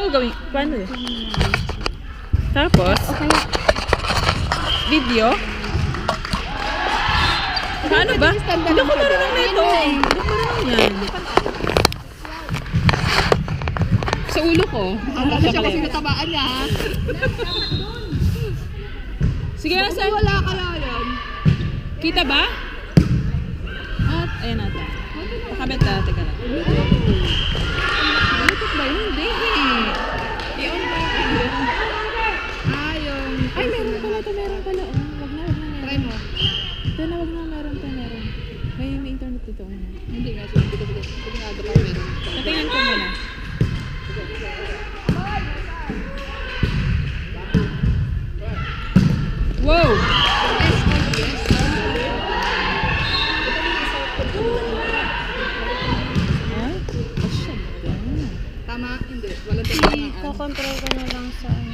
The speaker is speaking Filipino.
Paano gawin? Paano? Tapos? Video? Paano ba? Hindi ko marunong na ito. Hindi ko marunong yan. Sa ulo ko. Kasi siya kasi natabaan niya, ha? Sige, nasa. Wala kaya yan. Kita ba? At, ayan natin. Pakabit na, teka lang. Bluetooth ba yun? Hindi. I-on ba yun? Yung... Ay, meron pala ito, meron pala. Oh, wag na. Try mo. Ito na, wag na, meron. May internet dito. Hindi nga siya. Hindi nga dapat meron. Natingnan ko muna. Wow! Tama? Hindi. Walang tama. Kukontrol ko na lang sa ano.